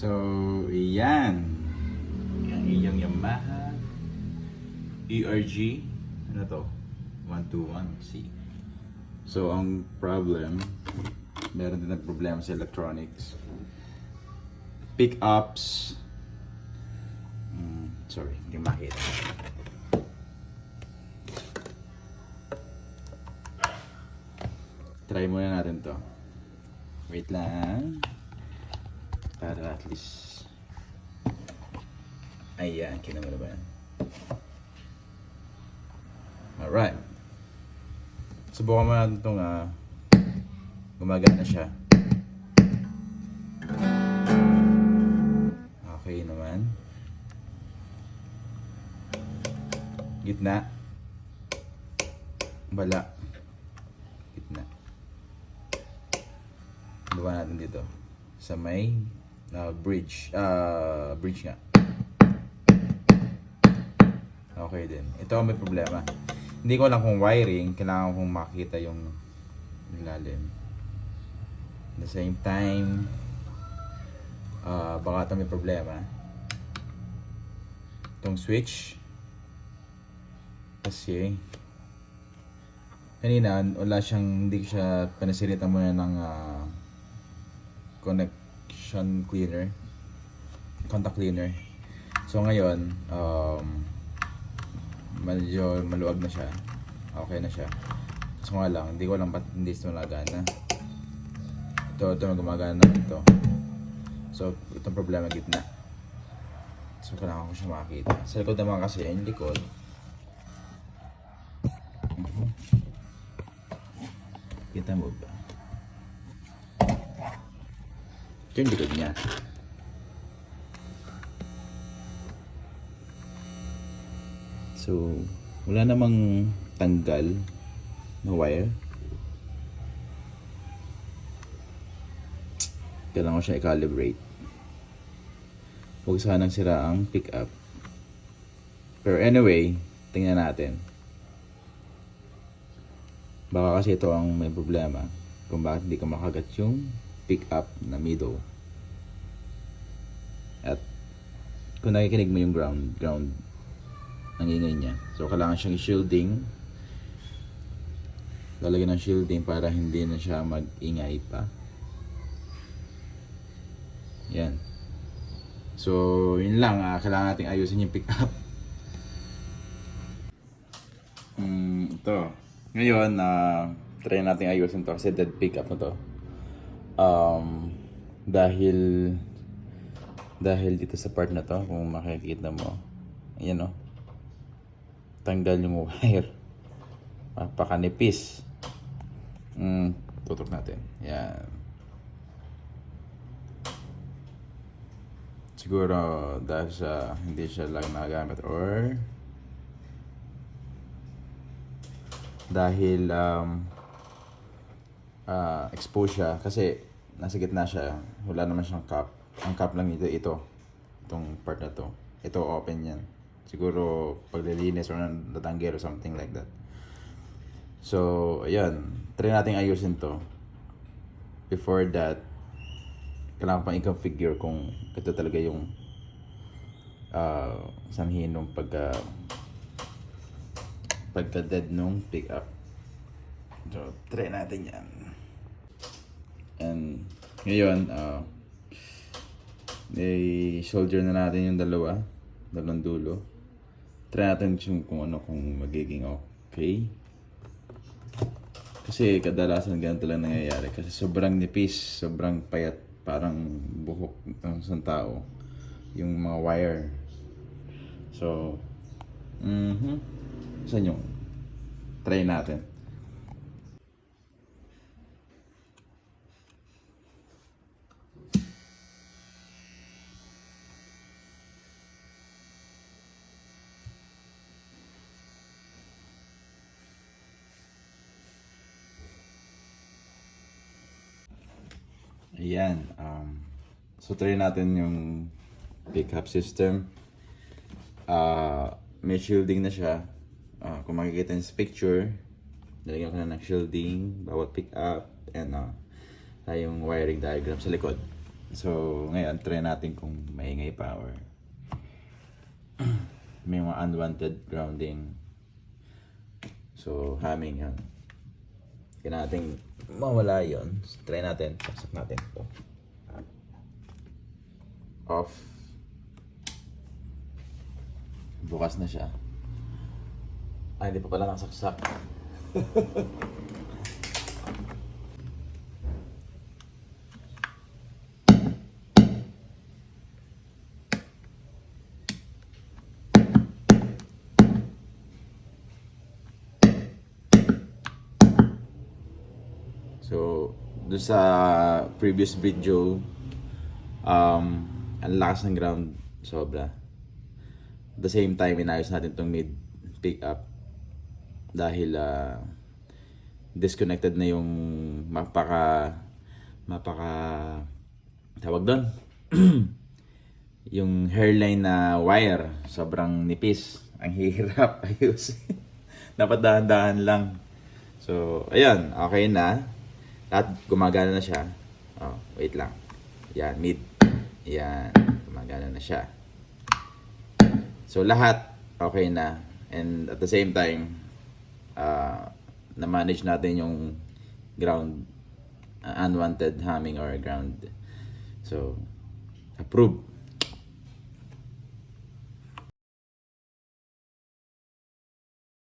So, yan. Yung iyong Yamaha ERG, ano to? 121C. So, ang problem, meron din ng problema sa electronics. Pickups. Sorry, hindi makita. Try muna natin to. Wait lang. Para at least. Ayan, kinamala ba yan? Alright. Subukan mo natin itong gumagana siya. Okay naman. Gitna. Bala. Gitna. Buka natin dito. Sa may bridge. Bridge nga. Okay din. Ito ang may problema. Hindi ko lang kung wiring. Kailangan kong makita yung ilalim. At the same time, baka ito may problema. Itong switch. Kasi kanina wala siyang, hindi siya panasilitan muna ng connection cleaner, contact cleaner. So ngayon medyo maluwag na siya, okay na siya. So nga lang, hindi ko lang ba't hindi ito nagana. Ito gumagana naman ito. So itong problema gitna. So kailangan ko siya makita. Sa likod naman kasi, yung likod kita mo ba? Ito yung likod niya. So, wala namang tanggal na wire. Kailangan ko siya i-calibrate. Huwag sanang sira ang pickup. Pero anyway, tingnan natin. Baka kasi ito ang may problema kung bakit hindi ka makagat yung pick-up na middle. At kung nakikinig mo yung ground ang ingay niya. So kailangan siyang shielding. Lalagyan ng shielding para hindi na siya mag-ingay pa. Yan. So yun lang, kailangan nating ayusin yung pick-up. Ito. Ngayon, try natin ayusin to kasi dead pickup na to. Dahil dito sa part na to, kung makikita mo, ayan o, tanggal yung wire. Pakanipis. Tutok natin. Yan. Siguro dahil sa hindi siya lang nagamit or dahil exposed siya kasi nasa gitna siya, wala naman siyang cap. Ang cap lang ito itong part na to. Ito open yan. Siguro paglilinis or natanggir or something like that. So ayan, try natin ayusin to. Before that, kailangan pang i-configure kung ito talaga yung sanhin nung pagka-dead nung pick-up. So, try natin yan. And ngayon, i-solder na natin yung dalawang dulo. Try natin kung magiging okay. Kasi kadalasan ganito lang nangyayari. Kasi sobrang nipis, sobrang payat, parang buhok ng isang tao yung mga wire. So, saan yung try natin. Ayan. So try natin yung pickup system. May shielding na siya. Kung makikita niyo sa picture, nilagyan ko na ng shielding bawat pick up and yung wiring diagram sa likod. So, ngayon, try natin kung maingay pa or may mga unwanted grounding. So, humming yan. Kaya natin mawala yun. So, try natin. Saksak natin ito. Off. Bukas na siya. Ay, hindi pa pala nakasaksak. So, doon sa previous video, ang lakas ng ground, sobra. At the same time, inayos natin itong mid pickup dahil disconnected na yung mapaka tawag doon yung hairline na wire, sobrang nipis, ang hirap ayusin. Dapat dahan-dahan lang. So, ayan, okay na. Lahat gumagana na siya. Oh, wait lang. Yan, mid. Yan, gumagana na siya. So, lahat okay na. And at the same time, na-manage natin yung ground, unwanted humming or ground. So, approve.